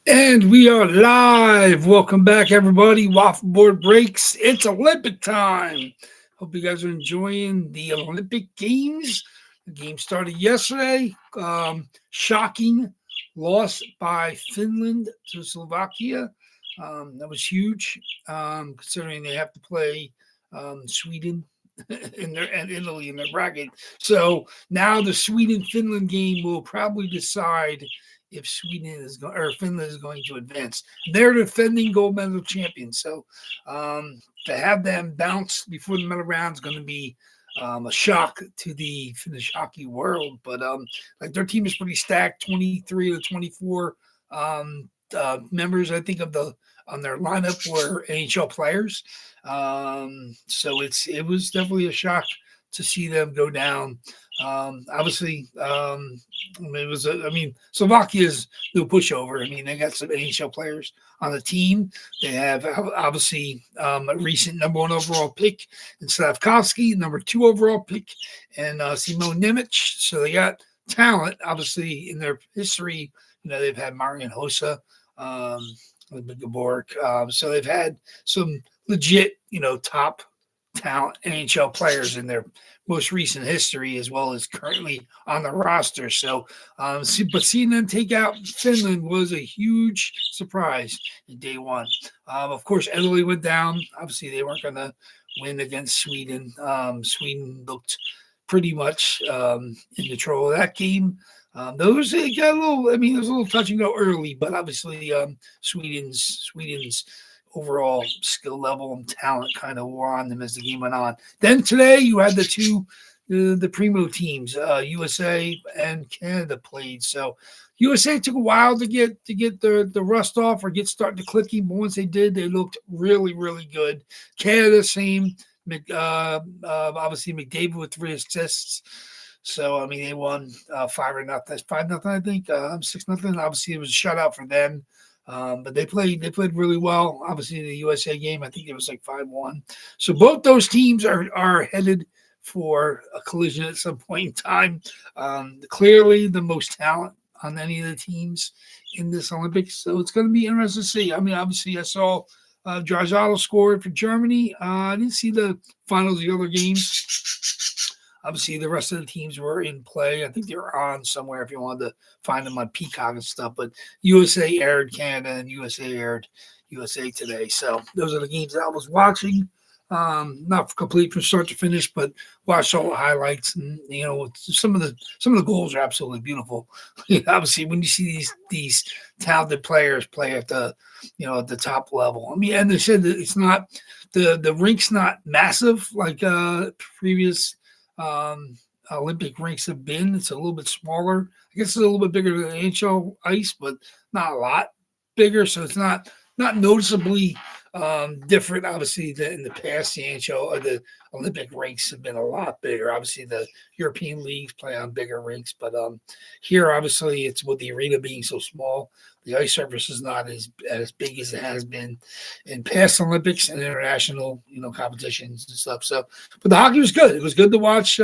And we are live. Welcome back, everybody. Waffleboard breaks. It's Olympic time. Hope you guys are enjoying the Olympic Games. The game started yesterday. Shocking loss by Finland to Slovakia. That was huge, considering they have to play Sweden and Italy in their bracket. So now the Sweden Finland game will probably decide if Sweden is going or Finland is going to advance. They're defending gold medal champions, so to have them bounce before the medal round is going to be a shock to the Finnish hockey world. But like their team is pretty stacked. 23 to 24 members, I think, of the on their lineup were NHL players. So it was definitely a shock to see them go down. Obviously, it was. Slovakia's no pushover. I mean, they got some NHL players on the team. They have obviously a recent number one overall pick in Slavkovsky, number two overall pick, and Simon Nemec. So they got talent. Obviously, in their history, they've had Marian Hossa, Gabork. So they've had some legit, top talent NHL players in their most recent history, as well as currently on the roster. So, but seeing them take out Finland was a huge surprise in day one. Of course, Italy went down. Obviously, they weren't going to win against Sweden. Sweden looked pretty much in control of that game. Those it got a little. I mean, it was a little touch and go early, but obviously, Sweden's overall skill level and talent kind of wore on them as the game went on. Then today you had the primo teams, USA and Canada played. So USA took a while to get the rust off or get started to clicking, but once they did, they looked really really good. Canada same. Obviously McDavid with 3 assists. So I mean they won 5-0, 5-0 I think, 6-0. Obviously it was a shutout for them. But they played really well. Obviously, the USA game, I think it was like 5-1. So both those teams are headed for a collision at some point in time. Clearly, the most talent on any of the teams in this Olympics. So it's going to be interesting to see. I mean, obviously, I saw Draisaitl scored for Germany. I didn't see the finals of the other games. Obviously, the rest of the teams were in play. I think they were on somewhere if you wanted to find them on Peacock and stuff. But USA aired Canada and USA aired USA today. So those are the games that I was watching. Not complete from start to finish, but watched all the highlights. And some of the goals are absolutely beautiful. Obviously, when you see these talented players play at the top level. I mean, and they said that it's not the rink's not massive like previous Olympic rinks have been. It's a little bit smaller. I guess it's a little bit bigger than NHL ice, but not a lot bigger. So it's not noticeably different. Obviously, in the past, the NHL or the Olympic rinks have been a lot bigger. Obviously, the European leagues play on bigger rinks, but here, obviously, it's with the arena being so small. The ice surface is not as big as it has been in past Olympics and international, competitions and stuff. So, but the hockey was good. It was good to watch.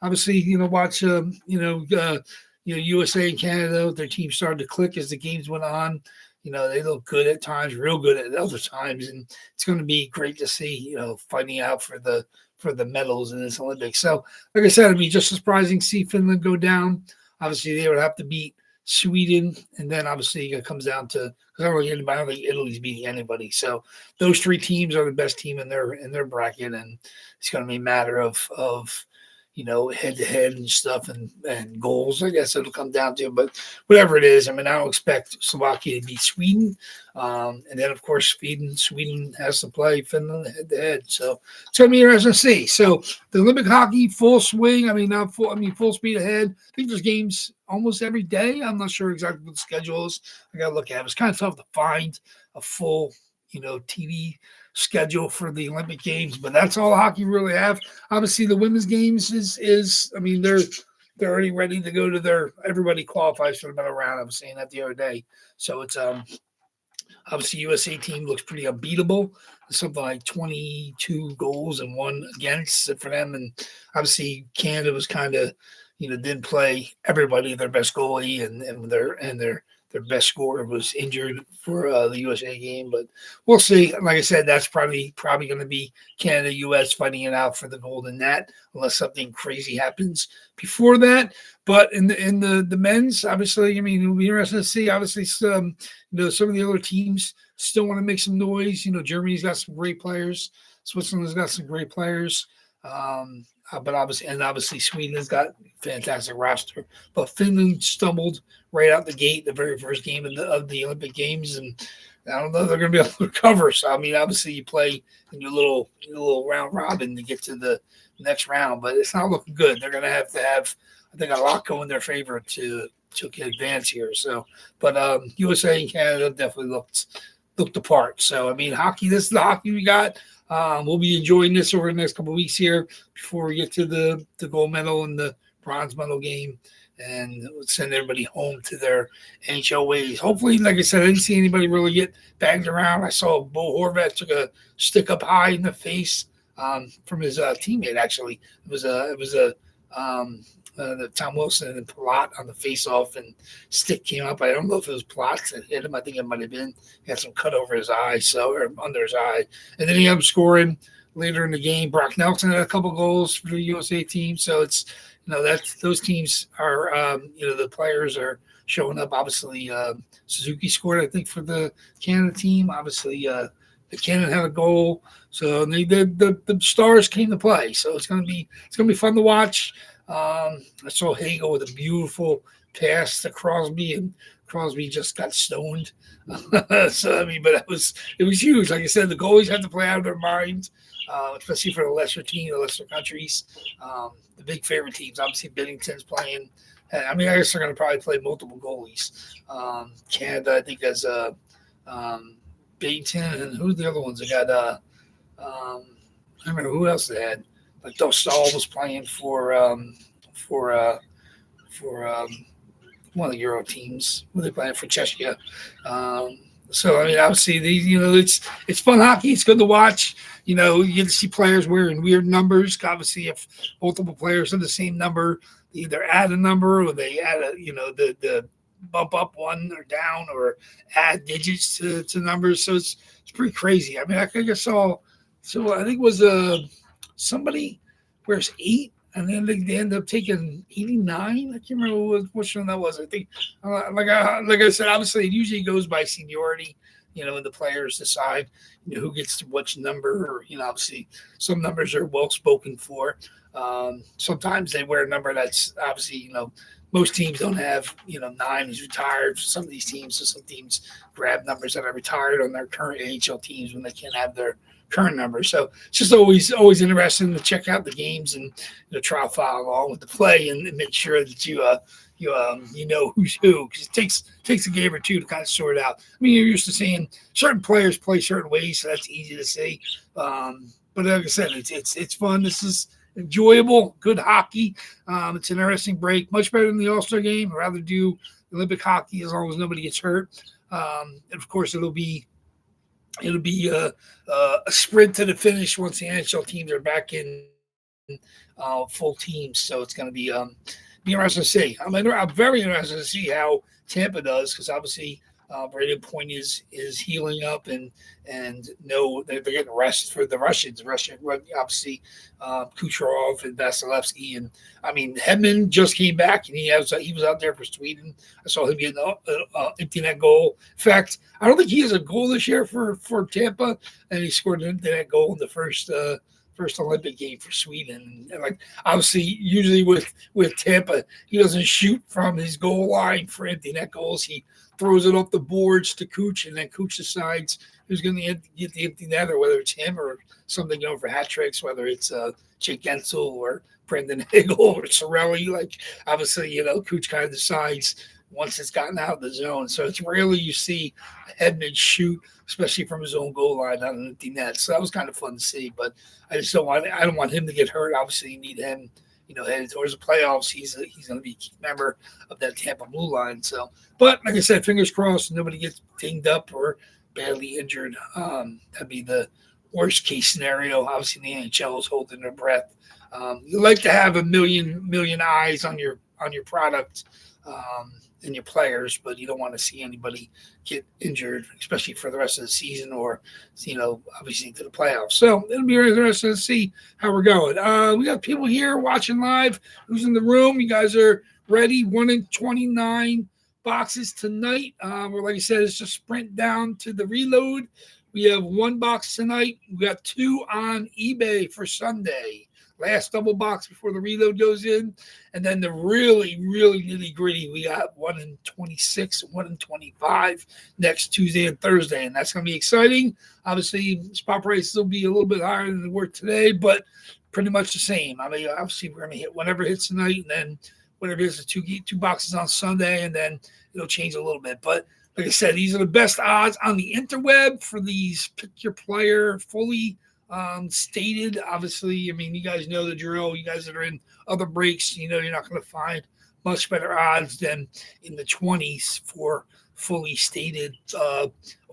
Obviously, watch. USA and Canada. Their team started to click as the games went on. They look good at times, real good at other times, and it's going to be great to see. Fighting out for the medals in this Olympics. So, like I said, I mean, just surprising to see Finland go down. Obviously, they would have to beat Sweden, and then obviously it comes down to because I don't think Italy's beating anybody. So those three teams are the best team in their bracket, and it's going to be a matter of head to head and stuff and goals. I guess it'll come down to, but whatever it is, I mean, I don't expect Slovakia to beat Sweden, and then of course Sweden has to play Finland head to head. So it's going to be interesting to see. So the Olympic hockey full swing. I mean, not full. I mean, full speed ahead. I think there's games almost every day. I'm not sure exactly what the schedule is. I got to look at it. It's kind of tough to find a full, TV schedule for the Olympic Games, but that's all hockey really have. Obviously, the women's games is I mean, they're already ready to go to everybody qualifies for the medal round. I was saying that the other day. So it's obviously USA team looks pretty unbeatable. Something like 22 goals and one against for them. And obviously Canada was kind of, didn't play everybody their best goalie and their their best scorer was injured for the USA game, but we'll see. Like I said, that's probably going to be Canada US fighting it out for the golden net, unless something crazy happens before that. But in the men's, obviously, I mean, it'll be interesting to see. Obviously, some some of the other teams still want to make some noise. Germany's got some great players. Switzerland's got some great players. But obviously Sweden's got a fantastic roster. But Finland stumbled right out the gate the very first game of the Olympic Games, and I don't know if they're going to be able to recover. So I mean, obviously you play in your little round robin to get to the next round, but it's not looking good. They're going to have, I think, a lot go in their favor to get advance here. So, but USA and Canada definitely looked the part. So I mean, hockey. This is the hockey we got. We'll be enjoying this over the next couple of weeks here before we get to the gold medal and the bronze medal game, and we'll send everybody home to their NHL ways. Hopefully, like I said, I didn't see anybody really get banged around. I saw Bo Horvat took a stick up high in the face from his teammate. Actually, it was the Tom Wilson and Palat on the face-off, and stick came up. I don't know if it was Palat that hit him. I think it might have been. He had some cut over his eye, or under his eye. And then he ended up scoring later in the game. Brock Nelson had a couple goals for the USA team. So it's, those teams are, the players are showing up. Obviously, Suzuki scored, I think, for the Canada team. Obviously, the Canada had a goal. So the stars came to play. So it's gonna be fun to watch. I saw Hagel with a beautiful pass to Crosby, and Crosby just got stoned. So I mean, but it was huge. Like I said, the goalies have to play out of their minds, especially for the lesser countries. The big favorite teams, obviously, Bennington's playing. I mean, I guess they're going to probably play multiple goalies. Canada, I think, has Bennington, and who's the other ones? They got I don't remember who else they had. Like Dostal was playing for one of the Euro teams. Were they playing for Czechia? So I mean, obviously, it's fun hockey. It's good to watch. You get to see players wearing weird numbers. Obviously, if multiple players have the same number, they either add a number or they add the bump up one or down or add digits to numbers. So it's pretty crazy. I mean, I think I saw. So I think it was somebody wears 8, and then they end up taking 89. I can't remember which one that was. I think, like I said, obviously it usually goes by seniority. And the players decide, who gets to which number. Or, obviously some numbers are well spoken for. Sometimes they wear a number that's obviously, most teams don't have, 9 is retired for some of these teams. So some teams grab numbers that are retired on their current NHL teams when they can't have their current number. So it's just always interesting to check out the games and try to follow along with the play and make sure that you know who's who, because it takes a game or two to kind of sort it out. I mean, you're used to seeing certain players play certain ways, so that's easy to see. But like I said, it's fun. This is enjoyable, good hockey. It's an interesting break, much better than the All-Star game. I'd rather do Olympic hockey as long as nobody gets hurt. And of course, it'll be a sprint to the finish once the NHL teams are back in full teams. So it's going to be interesting to see. I'm very interested to see how Tampa does, because obviously Brandon Point is healing up, and they're getting rest for the Russians. Obviously Kucherov and Vasilevsky, and I mean Hedman just came back, and he was out there for Sweden. I saw him getting an empty net goal. In fact, I don't think he has a goal this year for Tampa, and he scored an empty net goal in the first Olympic game for Sweden. And like obviously, usually with Tampa, he doesn't shoot from his goal line for empty net goals. He throws it off the boards to Cooch, and then Cooch decides who's going to get the empty net, or whether it's him or something going for hat tricks, whether it's Jake Gensel or Brendan Hagel or Sorelli. Like obviously, Cooch kind of decides once it's gotten out of the zone. So it's rarely you see Hedman shoot, especially from his own goal line on an empty net. So that was kind of fun to see. But I don't want him to get hurt. Obviously, you need him, heading towards the playoffs. He's going to be a key member of that Tampa blue line. So, but like I said, fingers crossed, nobody gets dinged up or badly injured. That'd be the worst case scenario. Obviously, the NHL is holding their breath. You like to have a million eyes on your product. and your players, but you don't want to see anybody get injured, especially for the rest of the season or, obviously into the playoffs. So it'll be interesting to see how we're going. We got people here watching live. Who's in the room? You guys are ready? 1 in 29 boxes tonight. Or like I said, it's just sprint down to the reload. We have 1 box tonight. We got 2 on eBay for Sunday. Last double box before the reload goes in. And then the really, really nitty gritty, we got 1 in 26, 1 in 25 next Tuesday and Thursday. And that's going to be exciting. Obviously, spot prices will be a little bit higher than they were today, but pretty much the same. I mean, obviously, we're going to hit whatever hits tonight, and then whatever it is, the two boxes on Sunday, and then it'll change a little bit. But like I said, these are the best odds on the interweb for these pick your player fully stated. Obviously, I mean, you guys know the drill. You guys that are in other breaks, you're not going to find much better odds than in the 20s for fully stated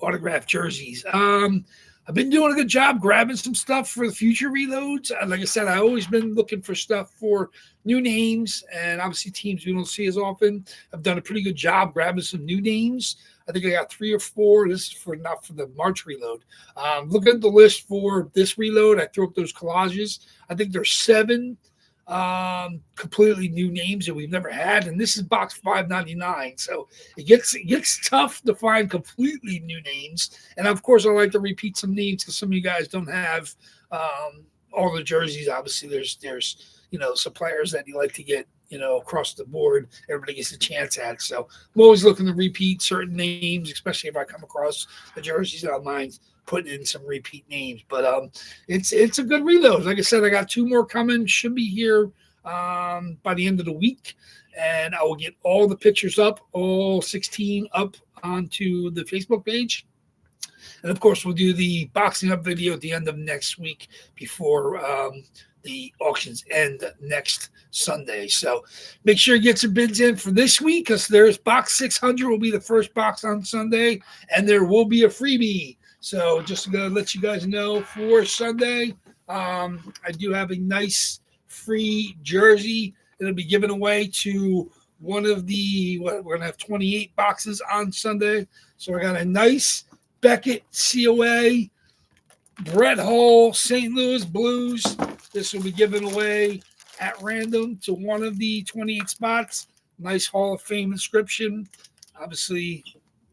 autographed jerseys. I've been doing a good job grabbing some stuff for the future reloads. Like I said, I've always been looking for stuff for new names and obviously teams we don't see as often. I've done a pretty good job grabbing some new names. I think I got 3 or 4. This is not for the March reload. Look at the list for this reload. I threw up those collages. I think there's 7 completely new names that we've never had, and this is box 599. So it gets tough to find completely new names. And of course, I like to repeat some names because some of you guys don't have all the jerseys. Obviously, there's some players that you like to get across the board. Everybody gets a chance at. So I'm always looking to repeat certain names, especially if I come across the jerseys. I don't mind putting in some repeat names, but it's a good reload. Like I said, I got 2 more coming. Should be here by the end of the week, and I will get all the pictures up, all 16 up onto the Facebook page. And of course, we'll do the boxing up video at the end of next week before the auctions end next Sunday. So make sure you get some bids in for this week, because there's box 600 will be the first box on Sunday, and there will be a freebie. So just to let you guys know, for Sunday, I do have a nice free jersey that'll be given away to one of the, we're going to have 28 boxes on Sunday. So I got a nice Beckett COA, Brett Hull, St. Louis Blues. This will be given away at random to one of the 28 spots. Nice Hall of Fame inscription. Obviously,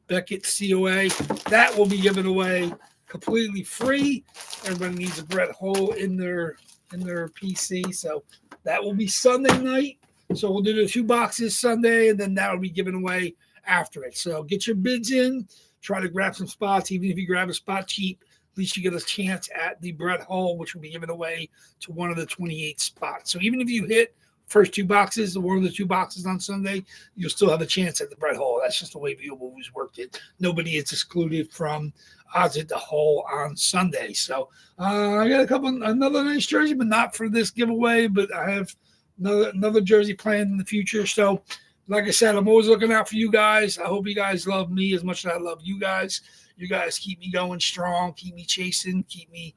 Beckett COA. That will be given away completely free. Everybody needs a Brett Hull in their PC. So that will be Sunday night. So we'll do the 2 boxes Sunday, and then that will be given away after it. So get your bids in. Try to grab some spots. Even if you grab a spot cheap, at least you get a chance at the Brett Hull, which will be given away to one of the 28 spots. So even if you hit first 2 boxes, one of the 2 boxes on Sunday, you'll still have a chance at the Brett Hull. That's just the way we've always worked it. Nobody is excluded from odds at the Hull on Sunday. So I got another nice jersey, but not for this giveaway. But I have another jersey planned in the future. So like I said, I'm always looking out for you guys. I hope you guys love me as much as I love you guys. You guys keep me going strong, keep me chasing, keep me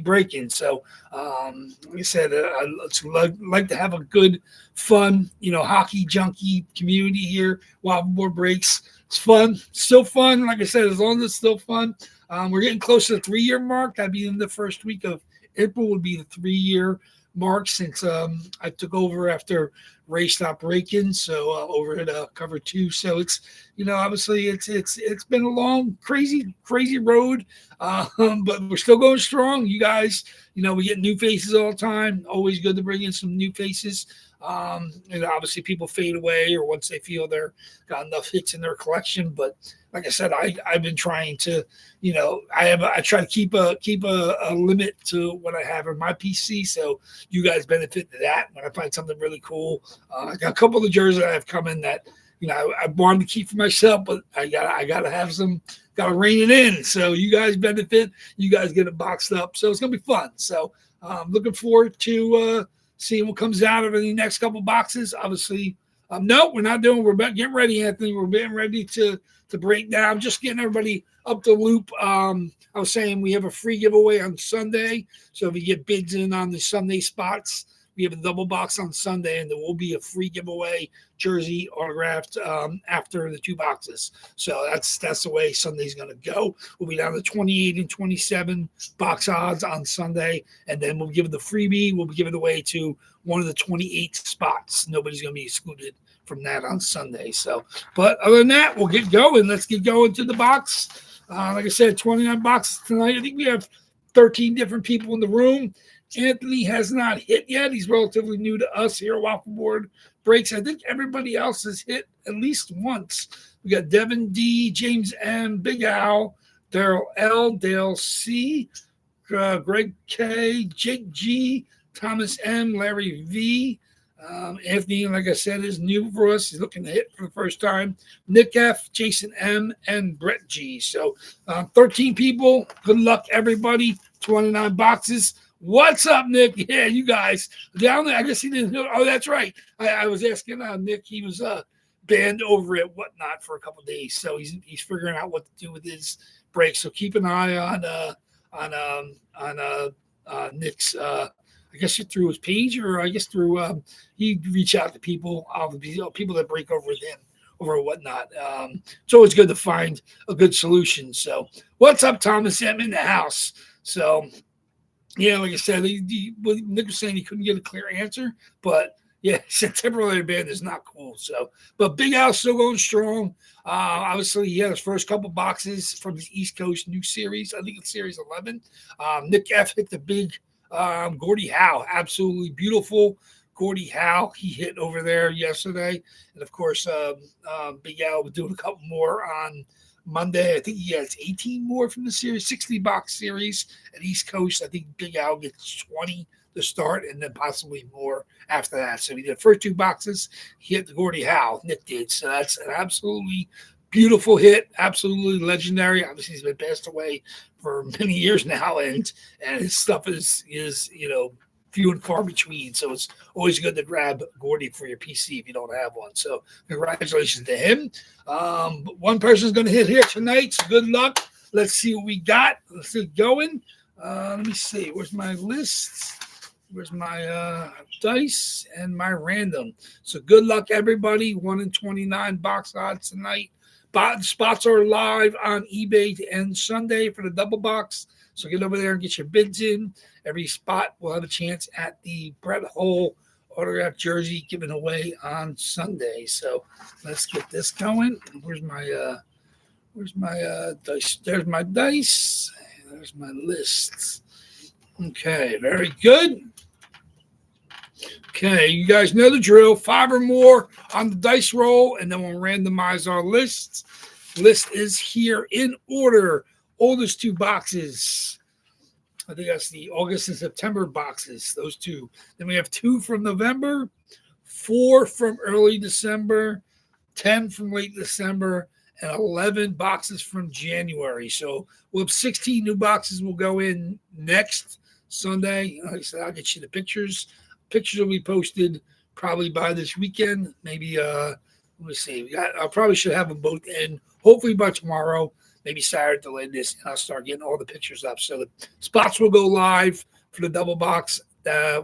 breaking. So, like I said, I like to have a good, fun, hockey junkie community here. WAFFLEBOARD breaks. It's fun, still fun. Like I said, as long as it's still fun. We're getting close to the 3-year mark. That'd be in the first week of April. Would be the 3-year mark since I took over after Ray stopped breaking, so over at Cover 2. So it's obviously it's been a long, crazy road, but we're still going strong. You guys, we get new faces all the time. Always good to bring in some new faces. And obviously people fade away, or once they feel they're got enough hits in their collection. But like I said, I've been trying to, I try to keep a limit to what I have in my PC, so you guys benefit to that. When I find something really cool, I got a couple of jerseys I have coming that I wanted to keep for myself, but I gotta have some, gotta rein it in. So you guys benefit, you guys get it boxed up, so it's gonna be fun. So looking forward to seeing what comes out of the next couple boxes. Obviously, no, we're not doing. We're getting ready, Anthony. We're getting ready to break down. Just getting everybody up the loop. I was saying we have a free giveaway on Sunday, so if you get bids in on the Sunday spots, We have a double box on Sunday, and there will be a free giveaway jersey autographed after the 2 boxes. So that's the way Sunday's going to go. We'll be down to 28 and 27 box odds on Sunday, and then we'll give the freebie. We'll give it away to one of the 28 spots. Nobody's going to be excluded from that on Sunday. So, but other than that, we'll get going. Let's get going to the box. Like I said, 29 boxes tonight. I think we have 13 different people in the room. Anthony has not hit yet. He's relatively new to us here at WAFFLEBOARD Breaks. I think everybody else has hit at least once. We got Devin D, James M, Big Al, Daryl L, Dale C, Greg K, Jake G, Thomas M, Larry V. Anthony, like I said, is new for us. He's looking to hit for the first time. Nick F, Jason M, and Brett G. So 13 people. Good luck, everybody. 29 boxes. What's up, Nick? Yeah, you guys down there. I guess he didn't know. Oh, that's right. I was asking Nick. He was banned over at Whatnot for a couple of days, so he's figuring out what to do with his break. So keep an eye on Nick's. I guess through his page, or I guess through he reach out to people, people that break over with him over at Whatnot. It's always good to find a good solution. So what's up, Thomas M in the house? So yeah, like I said, Nick was saying he couldn't get a clear answer, but yeah, he said temporary ban is not cool. So, but Big Al's still going strong. Obviously, he had his first couple boxes from his East Coast new series. I think it's series 11. Nick F hit the big Gordie Howe, absolutely beautiful Gordie Howe. He hit over there yesterday, and of course, Big Al was doing a couple more on Monday. I think he has 18 more from the series, 60 box series at East Coast. I think Big Al gets 20 to start, and then possibly more after that. So he did the first 2 boxes. He hit the Gordie Howe. Nick did. So that's an absolutely beautiful hit, absolutely legendary. Obviously, he's been passed away for many years now, and his stuff is few and far between. So it's always good to grab Gordie for your PC if you don't have one. So congratulations to him. But one person's going to hit here tonight. So good luck. Let's see what we got. Let's get going. Let me see. Where's my list? Where's my dice and my random? So good luck, everybody. 1 in 29 box odds tonight. Spots are live on eBay to end Sunday for the double box. So get over there and get your bids in. Every spot will have a chance at the Brett Hull autographed jersey given away on Sunday. So let's get this going. Where's my dice? There's my dice. There's my list. Okay, very good. Okay, you guys know the drill. 5 or more on the dice roll, and then we'll randomize our lists. List is here in order. Oldest 2 boxes. I think that's the August and September boxes, those 2. Then we have 2 from November, 4 from early December, 10 from late December, and 11 boxes from January. So we'll have 16 new boxes will go in next Sunday. Like I said, I'll get you the pictures. Pictures will be posted probably by this weekend. Maybe let me see. I probably should have them both in hopefully by tomorrow, maybe Saturday the latest, and I'll start getting all the pictures up. So the spots will go live for the double box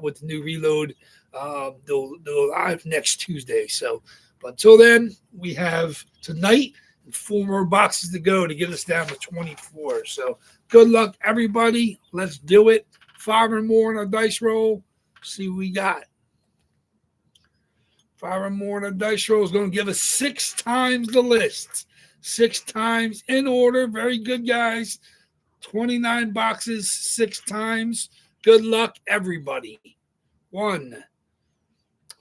with the new reload. They'll live next Tuesday. So, but until then, we have tonight and 4 more boxes to go to get us down to 24. So good luck, everybody. Let's do it. 5 or more on our dice roll. See what we got. 5 or more on our dice roll is going to give us 6 times the list. 6 times in order. Very good, guys. 29 boxes, 6 times. Good luck, everybody. 1,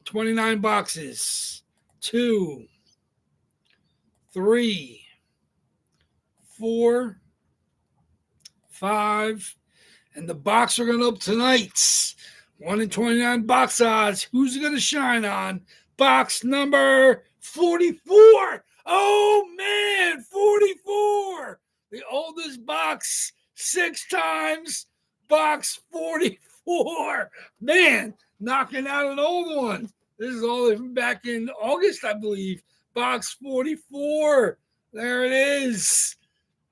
29 boxes. 2, 3, 4, 5. And the box we're going to open tonight. 1 in 29 box odds. Who's it going to shine on? Box number 44. Oh, man, 44. The oldest box 6 times. Box 44. Man, knocking out an old one. This is all from back in August, I believe. Box 44. There it is.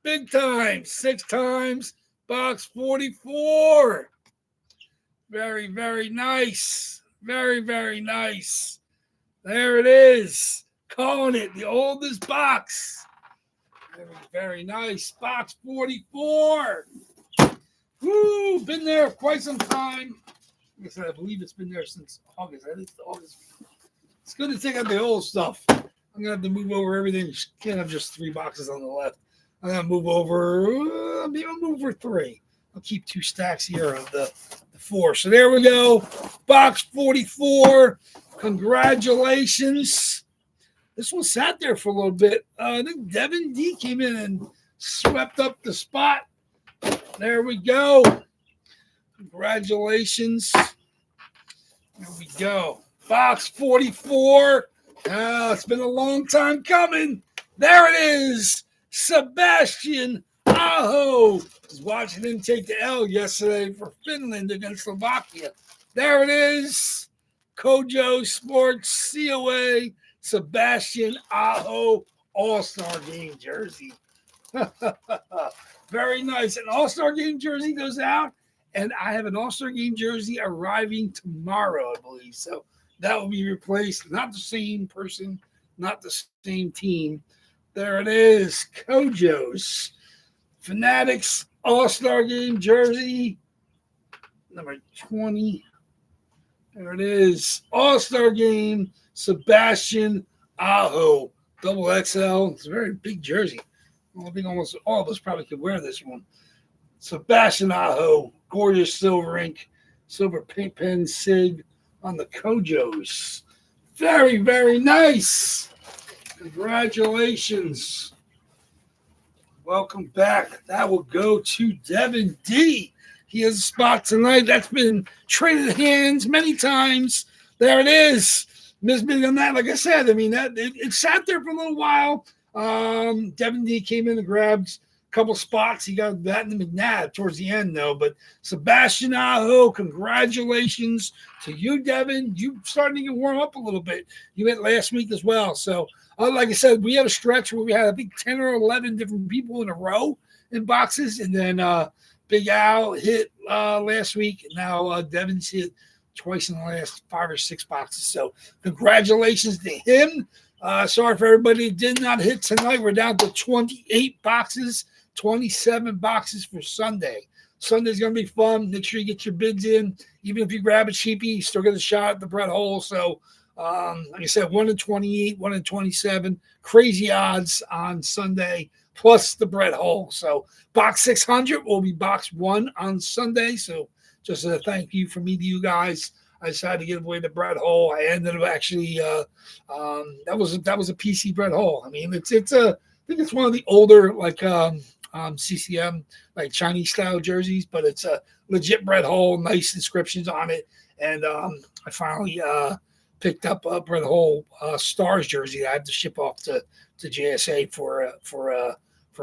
Big time. 6 times. Box 44. Very, very nice. Very, very nice. There it is. Calling it the oldest box. Very, very nice. Box 44. Woo! Been there quite some time. Like I said, I believe it's been there since August. At least August. It's good to take out the old stuff. I'm going to have to move over everything. Can't have just 3 boxes on the left. I'm going to move over, maybe I'll move over 3. I'll keep 2 stacks here of the 4. So there we go. Box 44. Congratulations. This one sat there for a little bit. I think Devin D came in and swept up the spot. There we go. Congratulations. There we go. Box 44. It's been a long time coming. There it is. Sebastian Aho was watching him take the L yesterday for Finland against Slovakia. There it is. Kojo Sports COA Sebastian Aho All-Star Game jersey. Very nice. An All-Star Game jersey goes out, and I have an All-Star Game jersey arriving tomorrow, I believe. So that will be replaced. Not the same person, not the same team. There it is. Kojo's Fanatics All-Star Game jersey, number 20. There it is. All-Star Game, Sebastian Aho, double XL. It's a very big jersey. I think almost all of us probably could wear this one. Sebastian Aho, gorgeous silver ink, silver paint pen sig on the Kojos. Very, very nice. Congratulations. Welcome back. That will go to Devin D. He has a spot tonight. That's been traded hands many times. There it is. Missed me on that. Like I said, I mean, that it sat there for a little while. Devin D came in and grabbed a couple spots. He got that in the McNabb towards the end, though. But Sebastian Aho, congratulations to you, Devin. You starting to get warm up a little bit. You went last week as well. So, like I said, we had a stretch where we had, I think, 10 or 11 different people in a row in boxes. And then Big Al hit last week. And now Devin's hit twice in the last 5 or 6 boxes. So congratulations to him. Sorry for everybody who did not hit tonight. We're down to 28 boxes, 27 boxes for Sunday. Sunday's going to be fun. Make sure you get your bids in. Even if you grab a cheapie, you still get a shot at the Brett Hole. So, like I said, 1 in 28, 1 in 27. Crazy odds on Sunday, plus the Brett Hole. So, box 600 will be box 1 on Sunday. So, just a thank you from me to you guys. I decided to give away the Brett Hole. I ended up actually that was a PC Brett Hole. I mean, I think it's one of the older CCM like Chinese style jerseys, but it's a legit Brett Hole, nice inscriptions on it. And I finally picked up a Brett Hole Stars jersey that I have to ship off to JSA for a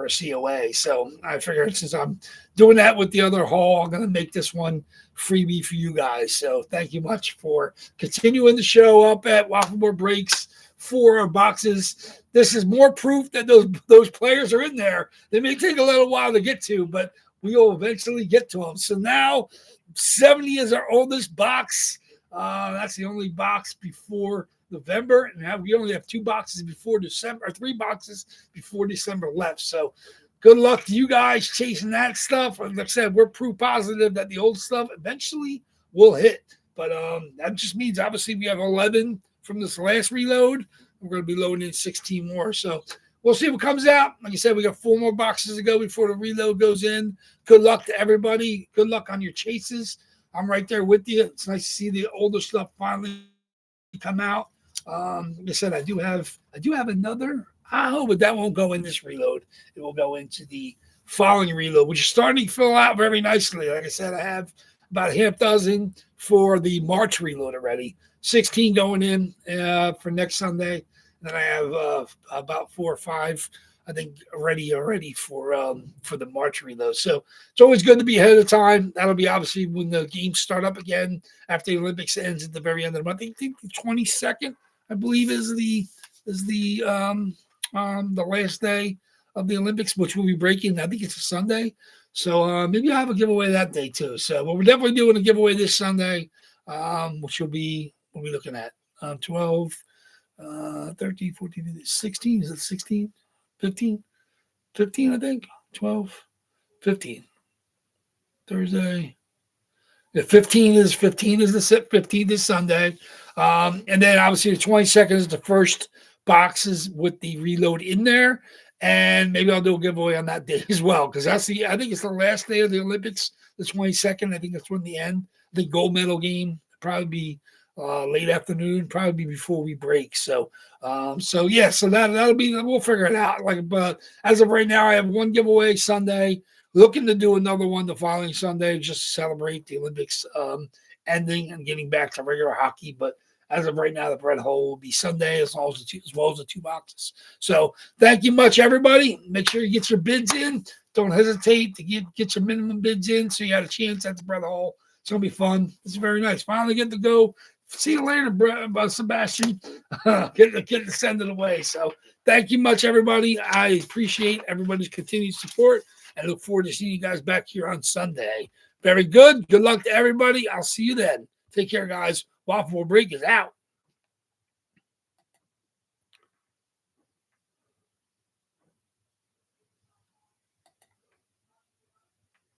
COA. So I figured since I'm doing that with the other haul, I'm going to make this one freebie for you guys. So thank you much for continuing the show up at WAFFLEBOARD Breaks for our boxes. This is more proof that those players are in there. They may take a little while to get to, but we will eventually get to them. So now 70 is our oldest box. That's the only box before November, and we only have 2 boxes before December, or 3 boxes before December left. So good luck to you guys chasing that stuff. Like I said, we're proof positive that the old stuff eventually will hit. But that just means obviously we have 11 from this last reload. We're going to be loading in 16 more. So we'll see what comes out. Like I said, we got 4 more boxes to go before the reload goes in. Good luck to everybody. Good luck on your chases. I'm right there with you. It's nice to see the older stuff finally come out. Like I said, I do have another Aho, but that won't go in this reload. It will go into the following reload, which is starting to fill out very nicely. Like I said, I have about half dozen for the March reload already. 16 going in for next Sunday. And then I have about 4 or 5, I think, ready for the March reload. So it's always good to be ahead of time. That'll be obviously when the games start up again after the Olympics ends at the very end of the month. I think the 22nd, I believe, is the last day of the Olympics, which will be breaking. I think it's a Sunday. So maybe I'll have a giveaway that day too. So we're definitely doing a giveaway this Sunday. which will be, what are we looking at? 12, 13, 14, 16. Is it 16? 15? 15, I think. 12, 15. Thursday. The 15 is the 15th is Sunday. And then obviously the 22nd is the first boxes with the reload in there. And maybe I'll do a giveaway on that day as well. Because I think it's the last day of the Olympics, the 22nd. I think that's when the end. The gold medal game probably be late afternoon, probably be before we break. So yeah, so that'll be, we'll figure it out. Like, but as of right now, I have one giveaway Sunday. Looking to do another one the following Sunday, just to celebrate the Olympics ending and getting back to regular hockey. But as of right now, the bread hole will be Sunday as well as the two boxes. So thank you much, everybody. Make sure you get your bids in. Don't hesitate to get your minimum bids in so you got a chance at the bread hole. It's going to be fun. It's very nice. Finally get to go. See you later, Sebastian. Get to send it away. So thank you much, everybody. I appreciate everybody's continued support. I look forward to seeing you guys back here on Sunday. Very good. Good luck to everybody. I'll see you then. Take care, guys. Waffle Break is out.